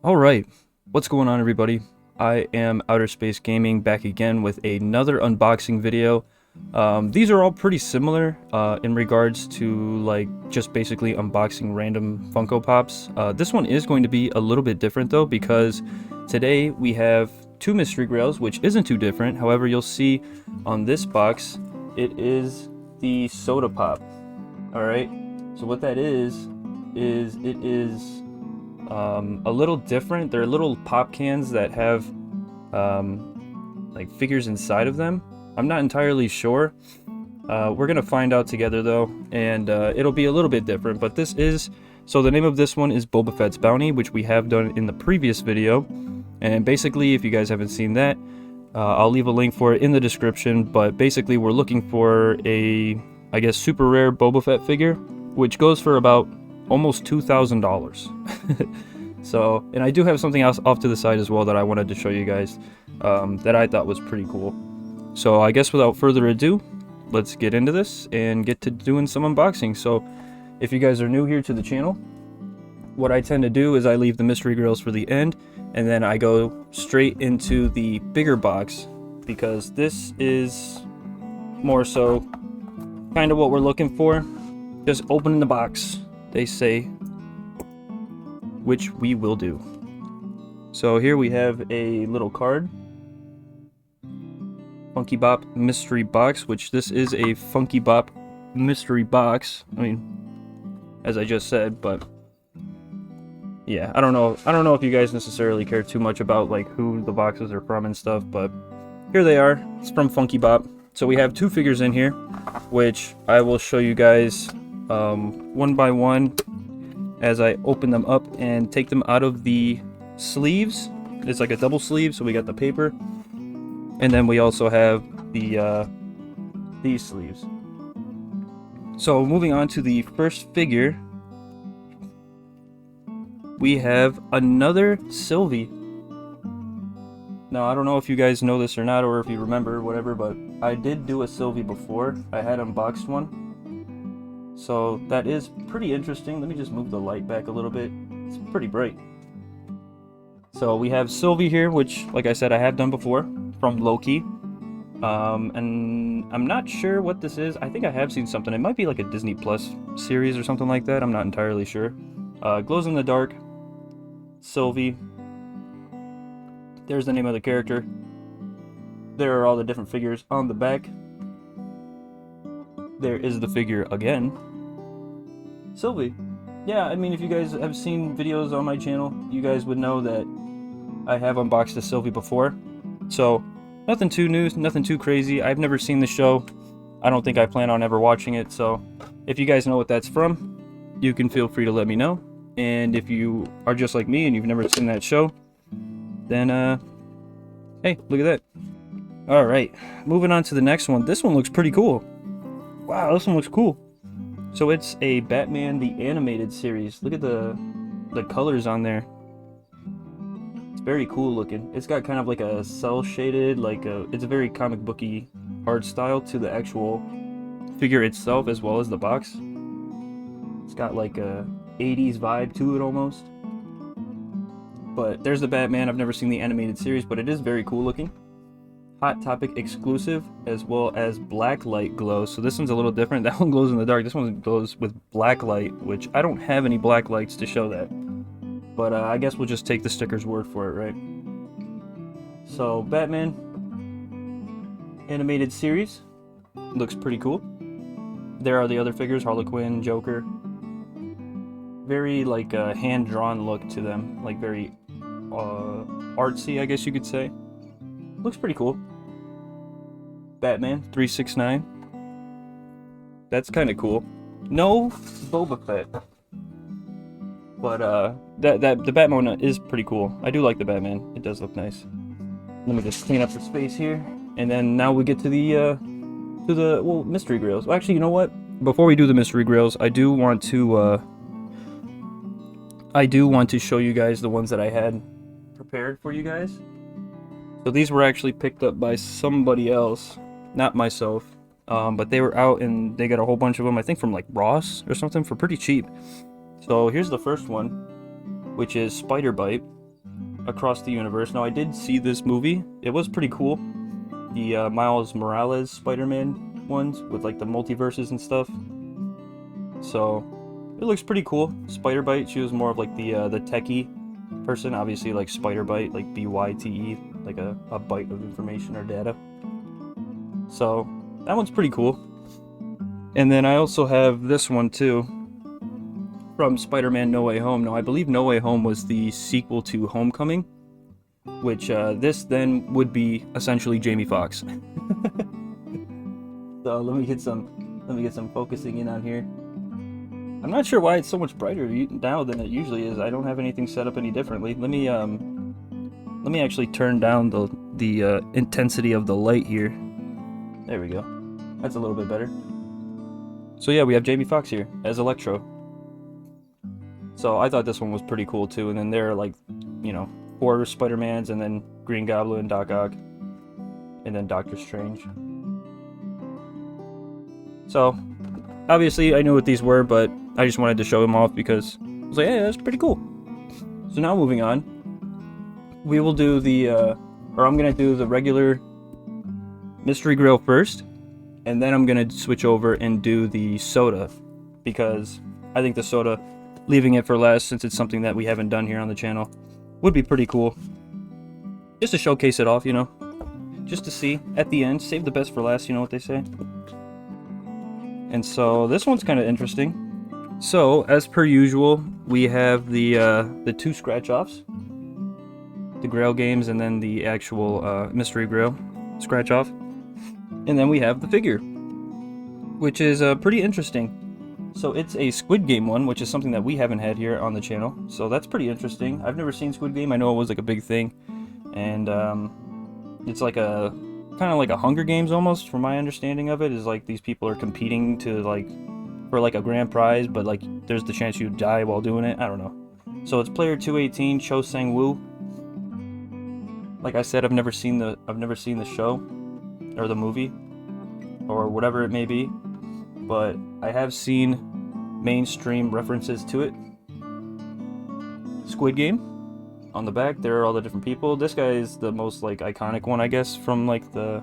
Alright, what's going on everybody? I am Outer Space Gaming back again with another unboxing video. These are all pretty similar in regards to like just basically unboxing random Funko Pops. This one is going to be a little bit different though, because today we have two mystery grails, which isn't too different. However, you'll see on this box, it is the soda pop. Alright, so what that is it is a little different. They're little pop cans that have like figures inside of them. I'm not entirely sure. We're gonna find out together though, and it'll be a little bit different. But this is, so the name of this one is Boba Fett's Bounty, which we have done in the previous video. And basically, if you guys haven't seen that, I'll leave a link for it in the description. But basically, we're looking for a, I guess, super rare Boba Fett figure, which goes for about almost $2,000. So, and I do have something else off to the side as well that I wanted to show you guys that I thought was pretty cool. So I guess without further ado, let's get into this and get to doing some unboxing. So if you guys are new here to the channel, what I tend to do is I leave the mystery grails for the end, and then I go straight into the bigger box, because this is more so kind of what we're looking for. Just opening the box, they say, which we will do. So here we have a little card. Funky Bop mystery box, which this is a Funky Bop mystery box. I mean, as I just said, but yeah, I don't know if you guys necessarily care too much about like who the boxes are from and stuff, but here they are. It's from Funky Bop. So we have two figures in here, which I will show you guys one by one as I open them up and take them out of the sleeves. It's like a double sleeve, so we got the paper, and then we also have the these sleeves. So moving on to the first figure, we have another Sylvie. Now I don't know if you guys know this or not, or if you remember, whatever, but I did do a Sylvie before. I had unboxed one. So that is pretty interesting. Let me just move the light back a little bit. It's pretty bright. So we have Sylvie here, which, like I said, I have done before, from Loki. And I'm not sure what this is. I think I have seen something. It might be like a Disney Plus series or something like that. I'm not entirely sure. Glows in the dark. Sylvie. There's the name of the character. There are all the different figures on the back. There is the figure again. Sylvie. Yeah, I mean, if you guys have seen videos on my channel, you guys would know that I have unboxed a Sylvie before. So, nothing too new, nothing too crazy. I've never seen the show. I don't think I plan on ever watching it. So, if you guys know what that's from, you can feel free to let me know. And if you are just like me and you've never seen that show, then, hey, look at that. Alright, moving on to the next one. This one looks pretty cool. Wow, this one looks cool. So it's a Batman the Animated Series. Look at the colors on there. It's very cool looking. It's got kind of like a cell shaded, it's a very comic booky art style to the actual figure itself, as well as the box. It's got like a 80s vibe to it almost. But there's the Batman. I've never seen the animated series, but it is very cool looking. Hot Topic exclusive, as well as black light glow. So this one's a little different. That one glows in the dark. This one glows with black light, which I don't have any black lights to show that. But I guess we'll just take the sticker's word for it, right? So Batman animated series looks pretty cool. There are the other figures: Harley Quinn, Joker. Very like a hand-drawn look to them, like very artsy, I guess you could say. Looks pretty cool. Batman 369. That's kind of cool. No Boba Fett, but the Batman is pretty cool. I do like the Batman. It does look nice. Let me just clean up the space here, and then now we get to the well, mystery grails. Well, actually, you know what? Before we do the mystery grails, I do want to show you guys the ones that I had prepared for you guys. So these were actually picked up by somebody else, not myself, but they were out and they got a whole bunch of them, I think from like Ross or something, for pretty cheap. So here's the first one, which is Spider Bite. across the universe. Now, I did see this movie. It was pretty cool. The Miles Morales Spider-Man ones with like the multiverses and stuff. So it looks pretty cool. Spider-Bite, she was more of like the techie person. Obviously, like Spider-Bite, like B-Y-T-E, like a byte of information or data. So that one's pretty cool. And then I also have this one too, from Spider-Man No Way Home. Now, I believe No Way Home was the sequel to Homecoming, which this then would be essentially Jamie Foxx. So let me get some focusing in on here. I'm not sure why it's so much brighter now than it usually is. I don't have anything set up any differently. Let me actually turn down the intensity of the light here. There we go. That's a little bit better. So yeah, we have Jamie Foxx here as Electro. So I thought this one was pretty cool too. And then there are like, you know, 4 Spider-Mans, and then Green Goblin, Doc Ock, and then Doctor Strange. So obviously I knew what these were, but I just wanted to show them off because I was like, hey, that's pretty cool. So now moving on, we will do I'm gonna do the regular mystery grill first, and then I'm gonna switch over and do the soda, because I think the soda, leaving it for last since it's something that we haven't done here on the channel, would be pretty cool. Just to showcase it off, you know, just to see at the end, save the best for last, you know what they say. And so this one's kind of interesting. So as per usual, we have the 2 scratch-offs, the Grail games, and then the actual mystery Grail scratch-off. And then we have the figure, which is pretty interesting. So it's a Squid Game one, which is something that we haven't had here on the channel. So that's pretty interesting. I've never seen Squid Game. I know it was like a big thing, and it's like a kind of like a Hunger Games almost, from my understanding of it. Is like these people are competing to like for like a grand prize, but like there's the chance you die while doing it. I don't know. So it's player 218, Cho Sang-woo. Like I said, I've never seen the show or the movie or whatever it may be, but I have seen mainstream references to it. Squid Game. On the back, there are all the different people. This guy is the most like iconic one, I guess, from like the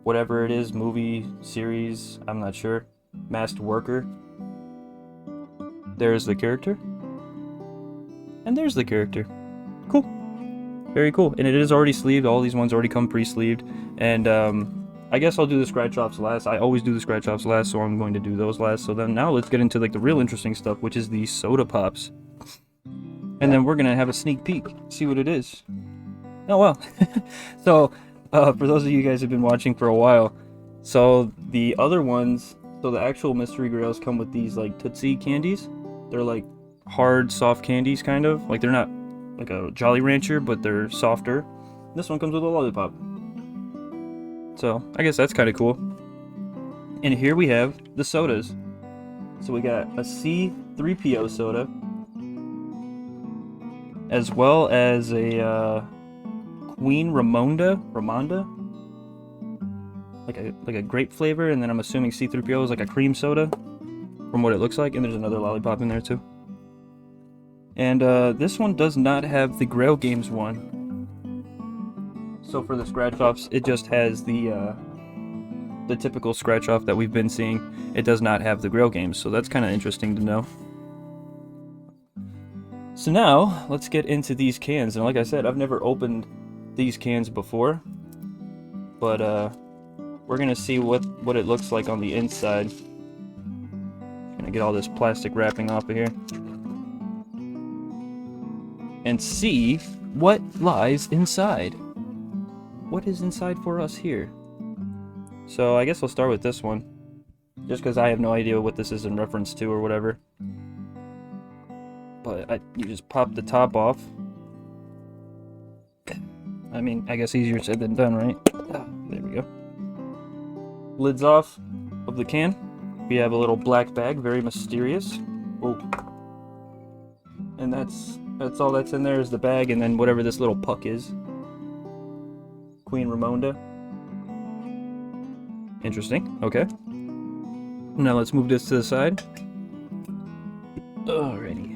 whatever it is, movie, series, I'm not sure. Masked Worker. There's the character. And there's the character. Cool. Very cool. And it is already sleeved. All these ones already come pre-sleeved. And I guess I'll do the scratch-offs last. I always do the scratch-offs last, so I'm going to do those last. So then now let's get into like the real interesting stuff, which is the soda pops. And then we're going to have a sneak peek, see what it is. Oh, well. So, for those of you guys who've been watching for a while, so the other ones, so the actual mystery grails come with these like Tootsie candies. They're like hard, soft candies, kind of. Like they're not like a Jolly Rancher, but they're softer. This one comes with a lollipop. So, I guess that's kind of cool. And here we have the sodas. So we got a C-3PO soda, as well as a Queen Ramonda, like a grape flavor, and then I'm assuming C-3PO is like a cream soda, from what it looks like, and there's another lollipop in there too. And this one does not have the Grail Games one. So for the scratch-offs, it just has the typical scratch-off that we've been seeing. It does not have the Grail Games, so that's kind of interesting to know. So now, let's get into these cans. And like I said, I've never opened these cans before, but we're gonna see what it looks like on the inside. Gonna get all this plastic wrapping off of here and see what lies inside. What is inside for us here? So I guess I'll start with this one, just because I have no idea what this is in reference to or whatever. But you just pop the top off. I mean, I guess easier said than done, right? There we go. Lid's off of the can. We have a little black bag, very mysterious. Oh. And that's all that's in there is the bag, and then whatever this little puck is. Queen Ramonda. Interesting. Okay. Now let's move this to the side. Alrighty.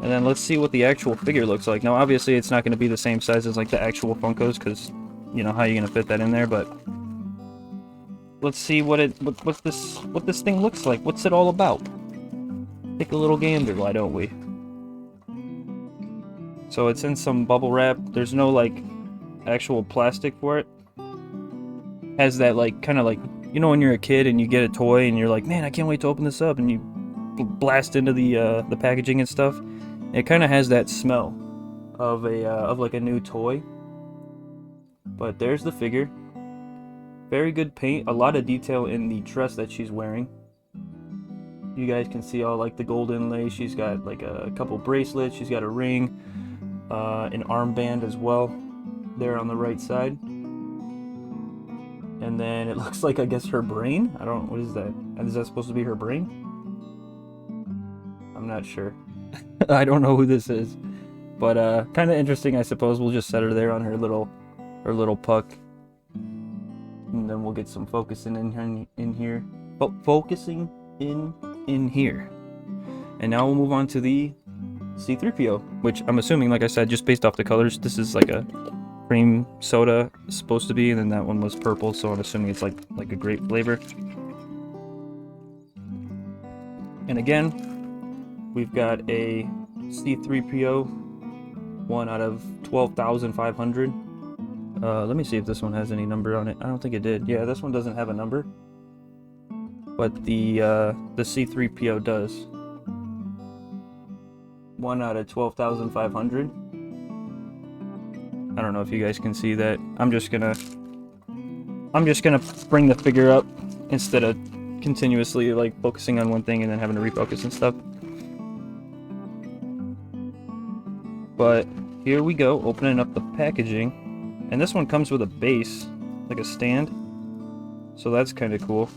And then let's see what the actual figure looks like. Now, obviously, it's not going to be the same size as like the actual Funkos, because you know how you're going to fit that in there. But let's see what this thing looks like. What's it all about? Take a little gander, why don't we? So it's in some bubble wrap. There's no like actual plastic for it. Has that like kind of like, you know, when you're a kid and you get a toy and you're like, man, I can't wait to open this up, and you blast into the packaging and stuff. It kind of has that smell of like a new toy. But there's the figure. Very good paint. A lot of detail in the dress that she's wearing. You guys can see all like the gold inlay. She's got like a couple bracelets. She's got a ring, an armband as well, there on the right side. And then it looks like, I guess, her brain. I don't. What is that? Is that supposed to be her brain? I'm not sure. I don't know who this is, but kind of interesting, I suppose. We'll just set her there on her little puck, and then we'll get some focusing in here. Oh, focusing in here. And now we'll move on to the C-3PO, which I'm assuming, like I said, just based off the colors, this is like a cream soda supposed to be, and then that one was purple, so I'm assuming it's like a grape flavor. And again, we've got a C-3PO, 1 out of 12,500. Let me see if this one has any number on it. I don't think it did. Yeah, this one doesn't have a number, but the C-3PO does. 1 out of 12,500. I don't know if you guys can see that. I'm just gonna bring the figure up instead of continuously like focusing on one thing and then having to refocus and stuff. But here we go, opening up the packaging, and this one comes with a base, like a stand, so that's kind of cool.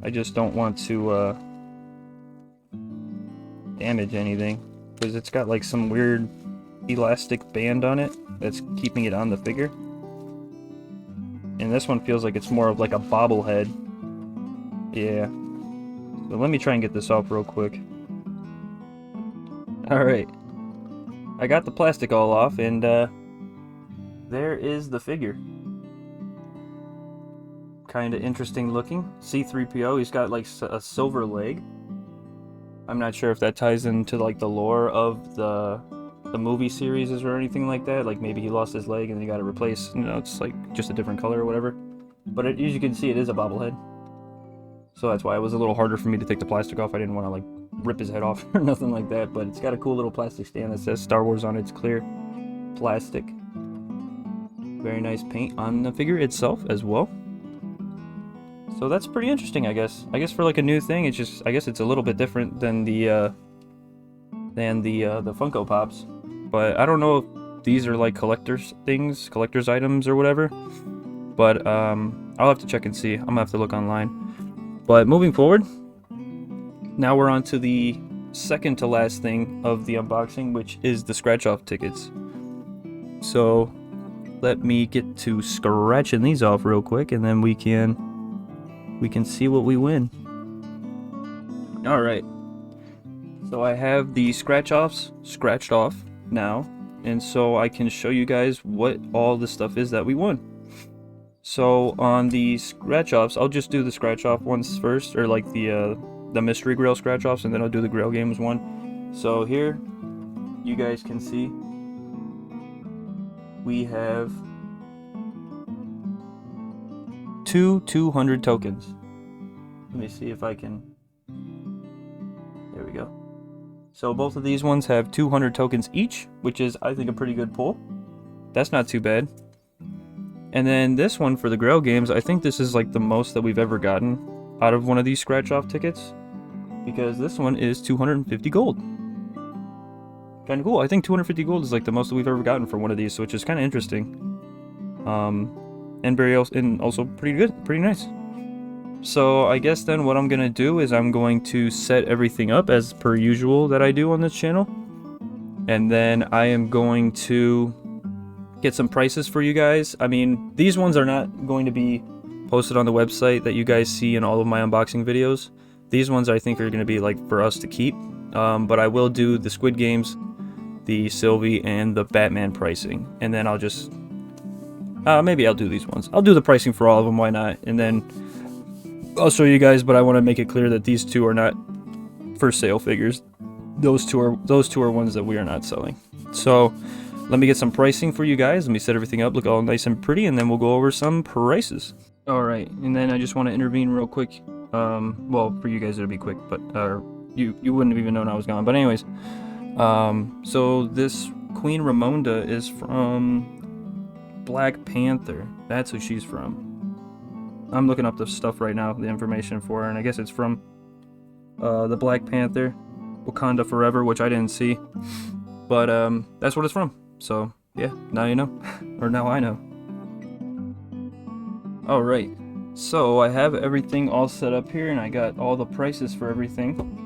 I just don't want to damage anything, because it's got like some weird elastic band on it that's keeping it on the figure. And this one feels like it's more of like a bobblehead. Yeah. So let me try and get this off real quick. Alright. I got the plastic all off, and there is the figure. Kinda interesting looking. C-3PO, he's got like a silver leg. I'm not sure if that ties into like the lore of the movie series or anything like that. Like maybe he lost his leg and he got it replaced. You know, it's like just a different color or whatever. But as you can see, it is a bobblehead. So that's why it was a little harder for me to take the plastic off. I didn't want to like rip his head off or nothing like that. But it's got a cool little plastic stand that says Star Wars on it. It's clear plastic. Very nice paint on the figure itself as well. So that's pretty interesting, I guess. I guess for like a new thing, it's just, I guess it's a little bit different than the Funko Pops. But I don't know if these are like collector's items or whatever. But I'll have to check and see. I'm gonna have to look online. But moving forward, now we're on to the second to last thing of the unboxing, which is the scratch-off tickets. So let me get to scratching these off real quick, and then we can see what we win. All right. So I have the scratch-offs scratched off now, and so I can show you guys what all the stuff is that we won. So on the scratch-offs, I'll just do the scratch-off ones first, or like the mystery grill scratch-offs, and then I'll do the grill games one. So here, you guys can see, we have 200 tokens. Let me see if I can, there we go. So both of these ones have 200 tokens each, which is, I think, a pretty good pull. That's not too bad. And then this one for the Grail games, I think this is like the most that we've ever gotten out of one of these scratch-off tickets, because this one is 250 gold. Kind of cool. I think 250 gold is like the most that we've ever gotten for one of these, which is kind of interesting. And also pretty good, pretty nice. So I guess then what I'm gonna do is I'm going to set everything up as per usual that I do on this channel, and then I am going to get some prices for you guys. I mean, these ones are not going to be posted on the website that you guys see in all of my unboxing videos. These ones I think are going to be like for us to keep, but I will do the Squid Games, the Sylvie, and the Batman pricing, and then I'll just maybe I'll do these ones. I'll do the pricing for all of them, why not? And then I'll show you guys, but I want to make it clear that these two are not for sale figures. Those two are ones that we are not selling. So let me get some pricing for you guys. Let me set everything up, look all nice and pretty, and then we'll go over some prices. All right, and then I just want to intervene real quick. Well, for you guys it'll be quick, but you wouldn't have even known I was gone. But anyways, so this Queen Ramonda is from Black Panther. That's who she's from. I'm looking up the stuff right now, the information for her, and I guess it's from the Black Panther, Wakanda Forever, which I didn't see, but that's what it's from. So yeah, now you know, or now I know. All right, so I have everything all set up here, and I got all the prices for everything.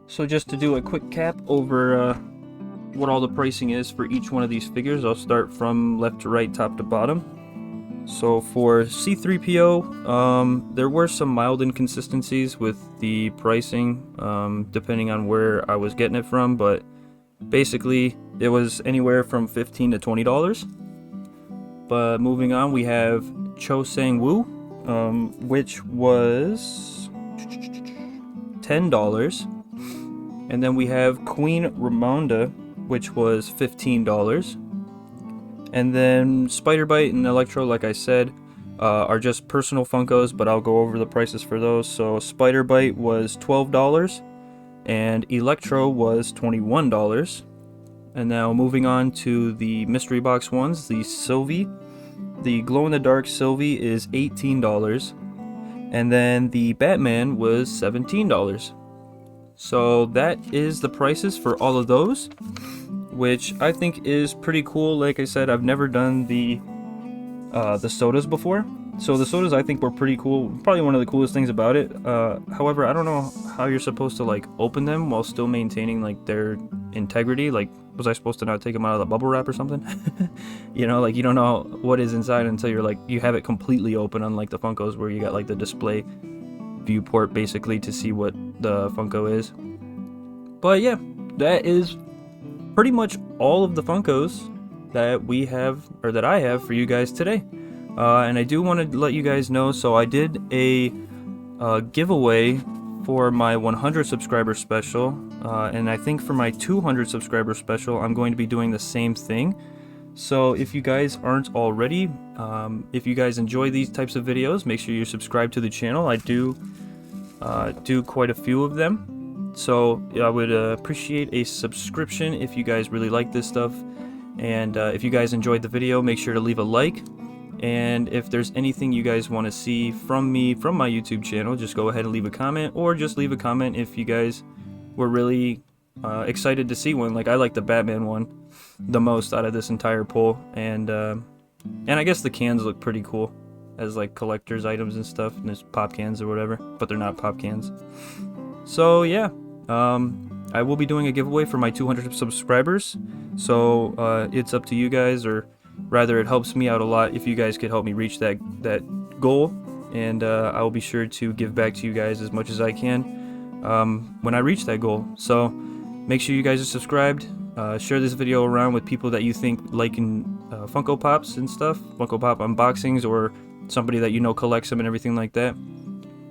So just to do a quick cap over what all the pricing is for each one of these figures, I'll start from left to right, top to bottom. So for C-3PO, there were some mild inconsistencies with the pricing, depending on where I was getting it from, but basically it was anywhere from $15 to $20. But moving on, we have Cho Sang-woo, which was $10. And then we have Queen Ramonda, which was $15. And then Spider-Bite and Electro, like I said, are just personal Funkos, but I'll go over the prices for those. So Spider-Bite was $12, and Electro was $21. And now moving on to the mystery box ones, the Sylvie. The glow-in-the-dark Sylvie is $18, and then the Batman was $17. So that is the prices for all of those, which I think is pretty cool. Like I said, I've never done the sodas before, so the sodas I think were pretty cool. Probably one of the coolest things about it. However, I don't know how you're supposed to like open them while still maintaining like their integrity. Like, was I supposed to not take them out of the bubble wrap or something? You know, like you don't know what is inside until you're like you have it completely open, unlike the Funkos where you got like the display viewport basically to see what the Funko is. But yeah, that is pretty much all of the Funkos that we have, or that I have for you guys today. And I do want to let you guys know, so I did a giveaway for my 100 subscriber special, and I think for my 200 subscriber special I'm going to be doing the same thing. So if you guys aren't already, if you guys enjoy these types of videos, make sure you subscribe to the channel. I do quite a few of them, so I would appreciate a subscription if you guys really like this stuff. And if you guys enjoyed the video, make sure to leave a like. And if there's anything you guys want to see from me from my YouTube channel, just go ahead and leave a comment, or just leave a comment if you guys were really excited to see one. Like, I like the Batman one the most out of this entire poll, and I guess the cans look pretty cool as like collector's items and stuff, and there's pop cans or whatever, but they're not pop cans. So yeah, I will be doing a giveaway for my 200 subscribers, so it's up to you guys, or rather it helps me out a lot if you guys could help me reach that goal, and I will be sure to give back to you guys as much as I can when I reach that goal. So make sure you guys are subscribed. Share this video around with people that you think liking Funko Pops and stuff, Funko Pop unboxings, or somebody that you know collects them and everything like that.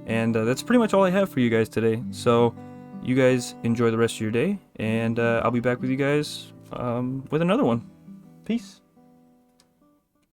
And that's pretty much all I have for you guys today. So you guys enjoy the rest of your day, and I'll be back with you guys with another one. Peace.